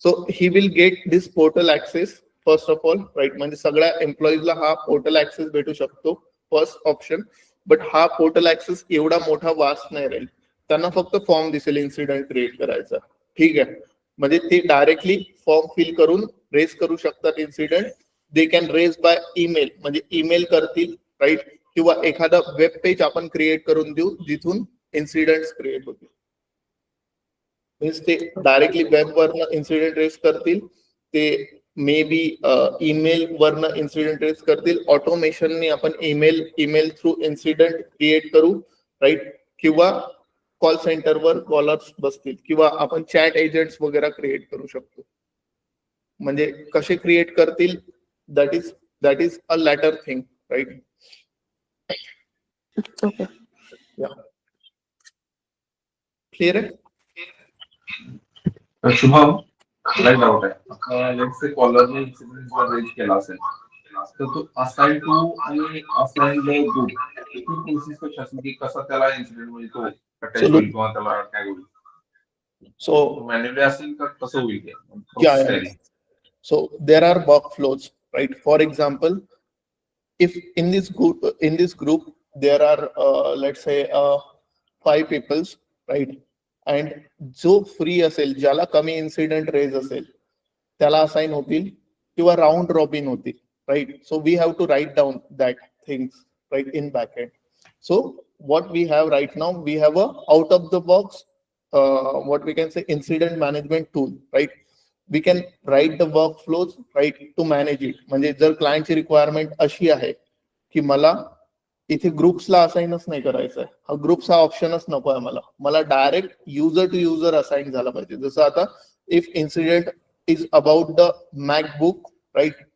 So he will get this portal access first of all. Right, म्हणजे सगळ्या एम्प्लॉईजला हा पोर्टल ऍक्सेस भेटू शकतो, फर्स्ट ऑप्शन. बट हा पोर्टल ऍक्सेस एवढा मोठा वास्ट नाही राहील. त्यांना फक्त फॉर्म दिसेल इन्सिडेंट क्रिएट करायचा. ठीक आहे, म्हणजे ते डायरेक्टली फॉर्म फिल करून रेज करू शकतात incident. They can raise by email, म्हणजे ईमेल करतील. राईट, किंवा एखादा वेब पेज आपण क्रिएट करून देऊ जिथून इन्सिडेंट क्रिएट होतील. मीन्स ते डायरेक्टली वेबवरनं इन्सिडेंट रेज करतील, ते मे बी ईमेल वरनं इन्सिडेंट रेज करतील. ऑटोमेशनने आपण ईमेल थ्रू इन्सिडेंट क्रिएट करू. राईट, किंवा कॉल सेंटरवर कॉलर्स बसतील, किंवा आपण चॅट एजंट्स वगैरे क्रिएट करू शकतो. म्हणजे कसे क्रिएट करतील, that is a later thing. Right, okay, clear आहे? शुभम, मला एक डाऊट आहे. लेट्स से कॉलरने इन्सिडेंट जर रेज केला असेल तर तो असाइन टू आणि असाइन द ग्रुप ही प्रोसेस कशी असेल, की कसा त्याला इन्सिडेंट म्हणजे तो अटॅच होईल किंवा त्याला काय होईल? सो मॅन्युअली असेल तर कसं होईल ते? So there are workflows, right? For example, if in this group there are let's say 5 peoples, right? And जो फ्री असेल, ज्याला कमी इन्सिडेंट रेज असेल त्याला असाइन होतील, किंवा राउंड रॉबिन होतील. Right, so we have to write down that things right in back end. So what we have right now, we have a out of the box what we can say incident management tool, right? we can write the workflows right to manage it. म्हणजे जर क्लायंटची requirement अशी आहे की मला इथे ग्रुप्सला असाइनच नाही करायचं आहे, हा ग्रुप्स हा ऑप्शनच नको आहे, मला direct user to user assign झाला पाहिजे. जसं आता if incident is about the MacBook right,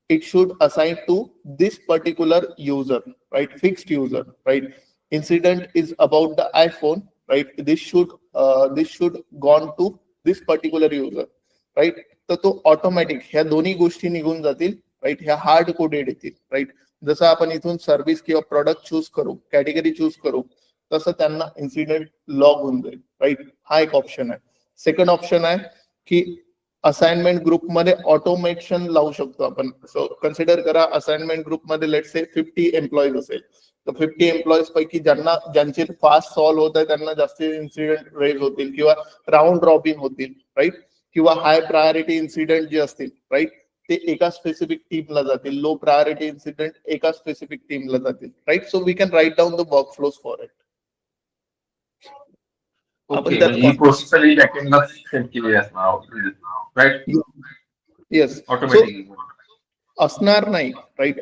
it should assign to this particular user, right? Fixed user, right? Incident is about the iPhone, right? This should gone to this particular user, right? तर तो automatic ह्या दोन्ही गोष्टी निघून जातील, right? ह्या hard coded येतील, right? जसं आपण इथून सर्व्हिस किंवा प्रोडक्ट चूज करू, कॅटेगरी चूज करू, तसं त्यांना इन्सिडेंट लॉग होऊन जाईल, राईट? हा एक ऑप्शन आहे. सेकंड ऑप्शन आहे की असाइनमेंट ग्रुप मध्ये ऑटोमेशन लावू शकतो आपण. सो कन्सिडर करा असाइनमेंट ग्रुप मध्ये लेट्स से 50 एम्प्लॉईज असेल, तर 50 एम्प्लॉईज पैकी ज्यांचे फास्ट सॉल्व्ह होत आहे त्यांना जास्त इन्सिडेंट रेज होतील किंवा राऊंड रॉबिन होतील, राईट? किंवा हाय प्रायोरिटी इन्सिडेंट जे असतील, राईट, ते एका स्पेसिफिक टीमला जातील. लो प्रायोरिटी इन्सिडेंट एका स्पेसिफिक टीमला जातील, right? So we can write down the work flows for it. Okay, ही प्रोसेस सगळी बॅकएंडला सेट केलेली असणार, राईट? येस, ऑटोमॅटिक असणार नाही, right?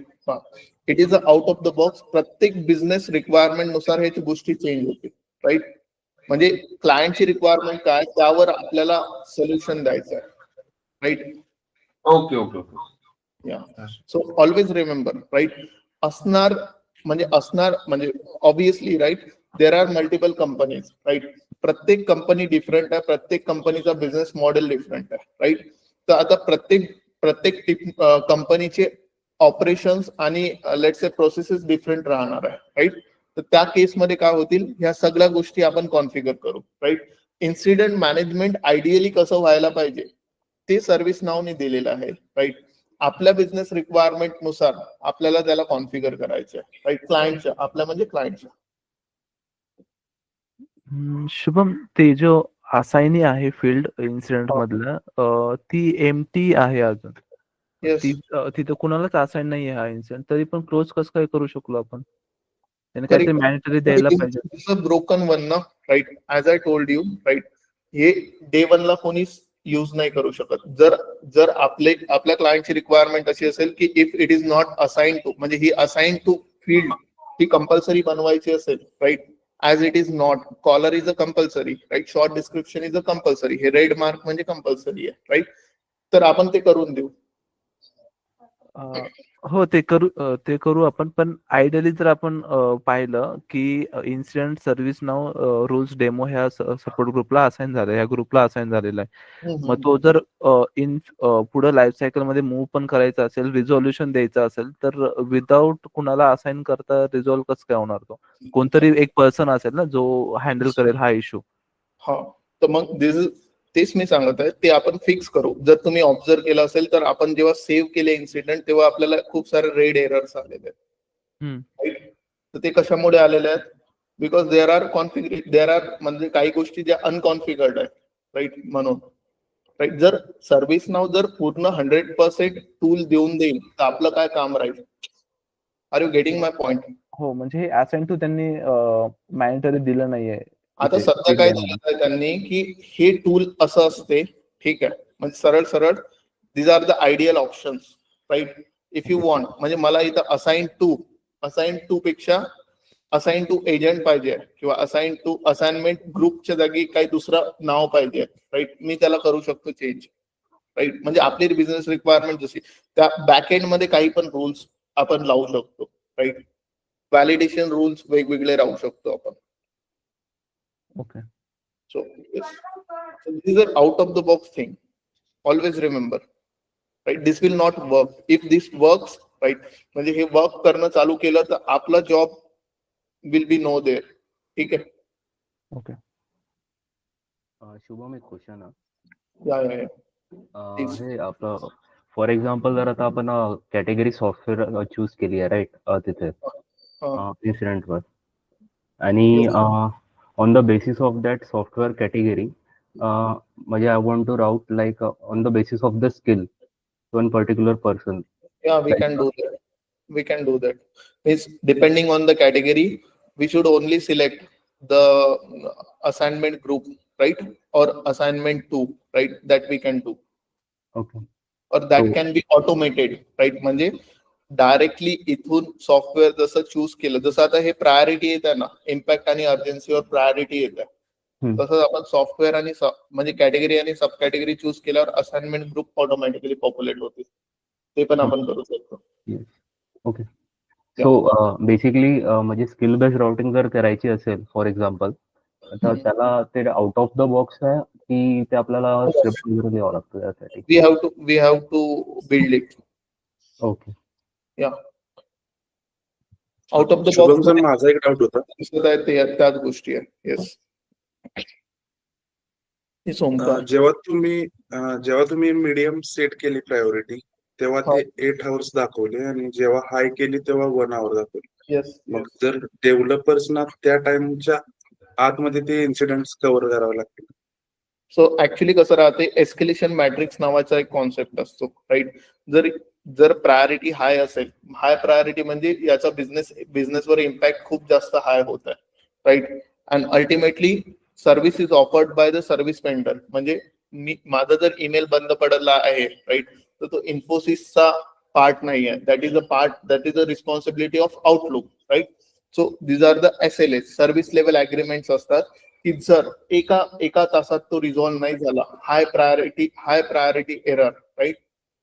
It is out of the box. प्रत्येक बिझनेस रिक्वायरमेंट नुसार ह्याची गोष्टी चेंज होतील, राईट? म्हणजे क्लायंटची रिक्वायरमेंट काय त्यावर आपल्याला सोल्युशन द्यायचं आहे, right? Okay okay okay. Yeah, so always remember, right? असणार म्हणजे obviously, right, there are multiple companies, right? प्रत्येक कंपनी डिफरंट आहे, प्रत्येक कंपनीचा बिझनेस मॉडेल डिफरंट आहे, राईट? तर आता प्रत्येक कंपनीचे ऑपरेशन्स आणि लेट्स से प्रोसेसेस डिफरंट राहणार आहे, राईट? तर त्या केसमध्ये काय होतील, ह्या सगळ्या गोष्टी आपण कॉन्फिगर करू, राईट? इन्सिडेंट मॅनेजमेंट आयडियली कसं व्हायला पाहिजे ते सर्व्हिस नावने दिलेलं आहे, राईट? आपल्या बिझनेस रिक्वायरमेंट नुसार आपल्याला त्याला कॉन्फिगर करायचं आहे, राईट? क्लायंटच्या, आपल्या म्हणजे क्लायंटच्या. शुभम, ते जो असाइनी आहे फील्ड इन्सिडेंट मधलं, ती एम्प्टी आहे अजून. Yes. तिथं कुणालाच असाइन नाही आहे हा इन्सिडेंट, तरी पण क्लोज कसं काय करू शकलो आपण? त्याने काहीतरी मॅनिटरी द्यायला पाहिजे. ब्रोकन वन ना, right? As I told you, right, हे डे वन ला कोणीच यूज नाही करू शकत. जर आपल्या क्लायंटची रिक्वायरमेंट अशी असेल की if it is not assign to, म्हणजे ही असाइन टू फील्ड ही कंपल्सरी बनवायची असेल, right? As it is not, caller is a compulsory, right? Short description is a compulsory, हे रेड मार्क म्हणजे कंपल्सरी आहे, राईट? तर आपण ते करून देऊ. हो, ते करू आपण. पण आयडियली जर आपण पाहिलं की इन्सिडेंट सर्व्हिस नाव रूल्स डेमो ह्या सपोर्ट ग्रुपला असाइन झालं, ह्या ग्रुपला असाइन झालेला आहे. मग तो जर पुढे लाईफ सायकल मध्ये मूव्ह पण करायचा असेल, रिझॉल्युशन द्यायचं असेल, तर विदाउट कुणाला असाइन करता रिझॉल्व्ह कसं काय होणार? तो कोणतरी एक पर्सन असेल ना जो हँडल करेल हा इश्यू. हा, तर मग तेच मी सांगत आहे, ते आपण फिक्स करू. जर तुम्ही ऑब्झर्व केलं असेल तर आपण जेव्हा सेव्ह केले इन्सिडेंट तेव्हा आपल्याला खूप सारे रेड एरर्स आलेले आहेत, राईट? तर ते कशामुळे आलेले आहेत? बिकॉज देर आर म्हणजे काही गोष्टी ज्या अनकॉन्फिगर्ड आहेत, राईट? म्हणून, राईट, जर सर्व्हिस नाव जर पूर्ण 100% टूल देऊन देईल तर आपलं काय काम राहील? Are you getting my point? हो, म्हणजे हे असाइन टू त्यांनी मॅनिटरी दिलं नाहीये. आता सध्या काय झालं त्यांनी की हे टूल असं असते, ठीक आहे? म्हणजे सरळ these are the ideal options, right? If you want, म्हणजे मला इथं असाइन टू पेक्षा असाइन टू एजंट पाहिजे किंवा असाइन टू असाइनमेंट ग्रुपच्या जागी काही दुसरं नाव पाहिजे, राईट? मी त्याला करू शकतो चेंज, राईट? म्हणजे आपली बिझनेस रिक्वायरमेंट जशी त्या बॅकएंड मध्ये काही पण रूल्स आपण लावू शकतो, राईट? व्हॅलिडेशन रूल्स वेगवेगळे राहू शकतो आपण. Okay. So this is an out of the box thing. Always remember, right? This will not work. If this works, right? म्हणजे हे वर्क करणं चालू केलं तर आपला job will be no there. ठीक आहे? Okay. शुभम, एक क्वेश्चन आहे. या. हे आपलं फॉर एक्झाम्पल जर आता आपण कॅटेगरी सॉफ्टवेअर चूज केली आहे, राईट? तिथे इन्सिडेंट वर, आणि on the basis of that software category, म्हणजे I want to route like on the basis of the skill to one particular person. Yeah, we can do that. We can do that. It's depending on the category. We should only select the assignment group, right? Or assignment 2, right? That we can do. Okay. और that हो. Can be automated, right. म्हणजे directly इथून software जसं choose केलं, जसं आता हे priority येत आहे ना, इम्पॅक्ट आणि अर्जन्सीवर प्रायोरिटी येत आहे, तसंच आपण सॉफ्टवेअर आणि म्हणजे कॅटेगरी आणि सब कॅटेगरी चूज केल्यावर असाइनमेंट ग्रुप ऑटोमॅटिकली पॉप्युलेट होते. ते पण आपण करू शकतो. ओके. सो बेसिकली म्हणजे स्किल बेस्ड राउटिंग जर करायची असेल फॉर एक्झाम्पल, तर त्याला ते आउट ऑफ द बॉक्स आहे की ते आपल्याला स्क्रिप्ट वगैरे द्यावं लागतं त्यासाठी? We have to build it. Okay. या out of the Shubham sir, box माझा एक डाऊट होता. दिसत आहे ते त्याच गोष्टी आहे. येस. सोमकार, जेव्हा तुम्ही मीडियम सेट केली प्रायोरिटी, तेव्हा ते 8 आवर्स दाखवले आणि जेव्हा हाय केली तेव्हा 1 आवर दाखवले. येस. मग जर डेव्हलपर्सना त्या टाइमच्या आतमध्ये ते इन्सिडेंट्स कव्हर करावे लागतील. सो ऍक्च्युली कसं राहते, एस्केलेशन मॅट्रिक्स नावाचा एक कॉन्सेप्ट असतो, राईट. जर प्रायोरिटी हाय असेल, हाय प्रायोरिटी म्हणजे याचा बिझनेसवर इम्पॅक्ट खूप जास्त हाय होत आहे, right. And ultimately service is offered by the service vendor. म्हणजे माझा जर ईमेल बंद पडला आहे, राईट, तर तो इन्फोसिसचा पार्ट नाही आहे. That is a responsibility of Outlook, right. So these are the SLA, service level agreements असतात, की जर एका तासात तो रिझॉल्व्ह नाही झाला, हाय प्रायोरिटी एरर, राईट,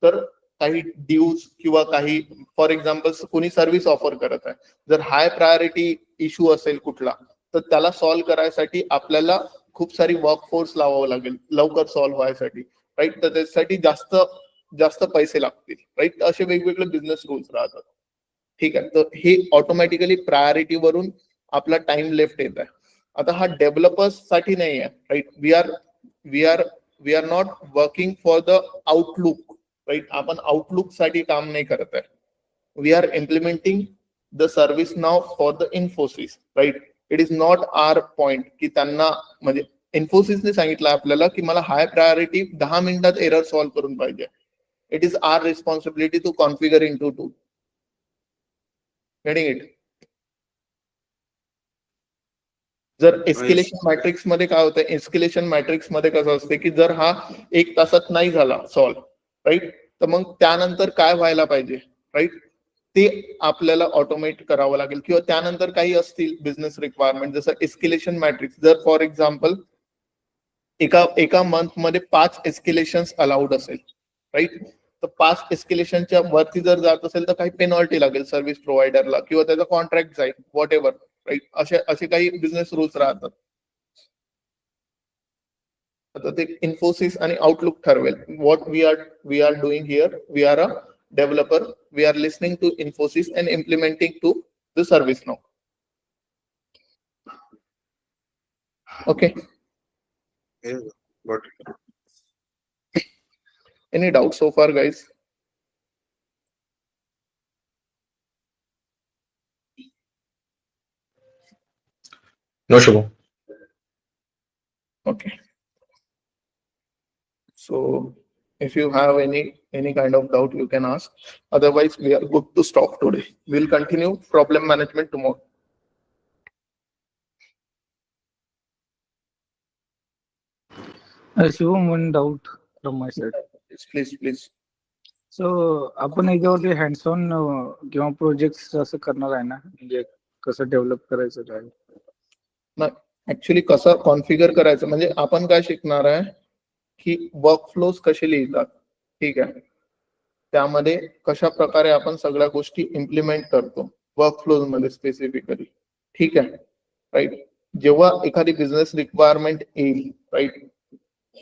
तर काही ड्यूज किंवा काही, फॉर एक्झाम्पल कोणी सर्व्हिस ऑफर करत आहे, जर हाय प्रायोरिटी इश्यू असेल कुठला, तर त्याला सॉल्व्ह करायसाठी आपल्याला खूप सारी वर्कफोर्स लावावं लागेल लवकर सॉल्व्ह व्हायसाठी, राईट. तर त्यासाठी जास्त पैसे लागतील, राईट. असे वेगवेगळे बिझनेस रूल्स राहतात. ठीक आहे. तर हे ऑटोमॅटिकली प्रायोरिटी वरून आपला टाइम लेफ्ट येत आहे. आता हा डेव्हलपर्स साठी नाही आहे, right. We are not working for the Outlook, right. आपण आउटलुक साठी काम नाही करत आहे. We are implementing the service now for the Infosys, right. It is not our point की त्यांना, म्हणजे इन्फोसिसने सांगितलं आपल्याला की मला हाय प्रायोरिटी 10 मिनिटात एरर सॉल्व्ह करून पाहिजे. It is our responsibility to configure in to too. Getting it? जर एस्केलेशन मॅट्रिक्स मध्ये काय होतं, एस्केलेशन मॅट्रिक्स मध्ये कसं असते की जर हा 1 तासात नाही झाला सॉल्व्ह, राईट, तर मग त्यानंतर काय व्हायला पाहिजे, राईट, ते आपल्याला ऑटोमेट करावं लागेल. किंवा त्यानंतर काही असतील बिझनेस रिक्वायरमेंट, जसं एस्केलेशन मॅट्रिक्स, जर फॉर एक्झाम्पल एका मंथ मध्ये 5 एस्केलेशन अलाउड असेल, राईट, तर 5 एस्केलेशनच्या वरती जर जात असेल तर काही पेनॉल्टी लागेल सर्व्हिस प्रोव्हायडरला किंवा त्याचा कॉन्ट्रॅक्ट जाईल, व्हॉट एव्हर, राईट. असे काही बिझनेस रूल्स राहतात. आता ते इन्फोसिस आणि आउटलुक ठरवेल. What we are doing here, we are a developer, we are listening to Infosys and implementing to the service now. Okay. Got it. Any doubts so far, guys? No, Shubham. Okay. So if you have any kind of doubt, you can ask. Otherwise, we are good to stop today. We'll continue problem management tomorrow. Shubham, one doubt from my side. Please. So आपण याच्यावरती hands on किंवा project असं करणार आहे ना, म्हणजे कसं develop करायचं काय? ऍक्च्युली कसं कॉन्फिगर करायचं, म्हणजे आपण काय शिकणार आहे की वर्कफ्लोज कसे लिहितात, ठीक आहे, त्यामध्ये कशा प्रकारे आपण सगळ्या गोष्टी इम्प्लिमेंट करतो वर्कफ्लोज मध्ये स्पेसिफिकली, ठीक आहे, राईट. जेव्हा एखादी बिझनेस रिक्वायरमेंट येईल, राईट,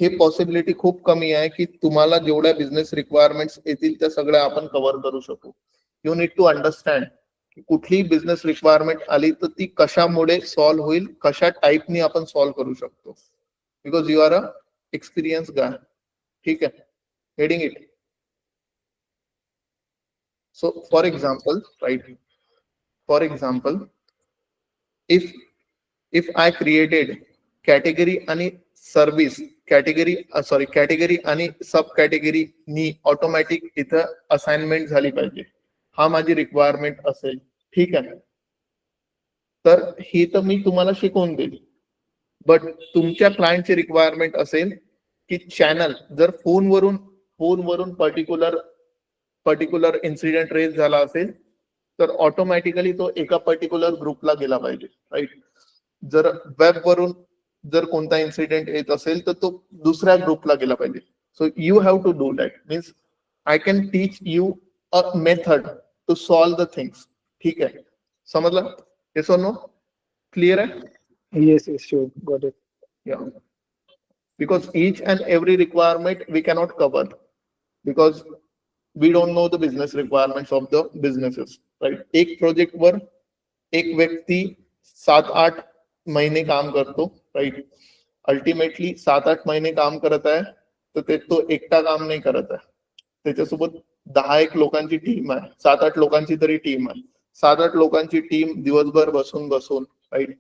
हे पॉसिबिलिटी खूप कमी आहे की तुम्हाला जेवढ्या बिझनेस रिक्वायरमेंट्स येतील त्या सगळ्या आपण कव्हर करू शकू. यू नीड टू अंडरस्टँड की कुठलीही बिझनेस रिक्वायरमेंट आली तर ती कशामुळे सॉल्व्ह होईल, कशा टाईपनी आपण सॉल्व्ह करू शकतो, because you are a experience guy, ठीक आहे. Getting it? So for example, right, for example, if I created category आणि सर्व्हिस, कॅटेगरी आणि सब कॅटेगरी नी ऑटोमॅटिक इथं असाइनमेंट झाली पाहिजे, हा माझी रिक्वायरमेंट असेल, ठीक आहे, तर ही तर मी तुम्हाला शिकवून देईल. बट तुमच्या क्लायंटची रिक्वायरमेंट असेल की चॅनल, जर फोनवरून फोनवरून पर्टिक्युलर इन्सिडेंट रेज झाला असेल तर ऑटोमॅटिकली तो एका पर्टिक्युलर ग्रुपला गेला पाहिजे, राईट. जर वेबवरून जर कोणता इन्सिडेंट येत असेल तर तो दुसऱ्या ग्रुपला गेला पाहिजे. So you have to do that. Means I can teach you a method to solve the things. ठीक आहे, समजलं? Yes or no? क्लिअर आहे? Yes, sure, got it. Yeah, because each and every requirement we cannot cover because we don't know the business requirements of the businesses, right? एक project वर एक व्यक्ती 7-8 महिने काम करतो, राइट. अल्टिमेटली 7-8 महिने काम करत आहे तर ते तो एकटा काम नाही करत आहे, त्याच्यासोबत 10-1 लोकांची टीम आहे, 7-8 लोकांची तरी टीम आहे. 7-8 लोकांची टीम दिवसभर बसून राइट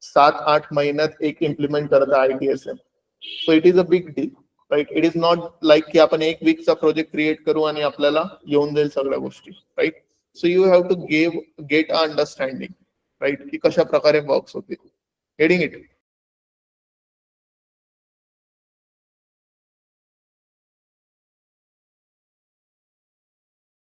7-8 महिन्यात एक इम्प्लिमेंट करत आहे ITSM. So it is a big deal, right. It is not like की आपण 1 वीकचा प्रोजेक्ट क्रिएट करू आणि आपल्याला येऊन जाईल सगळ्या गोष्टी, right. So you have to get a understanding, right, की कशा प्रकारे वर्क्स होते. Getting it?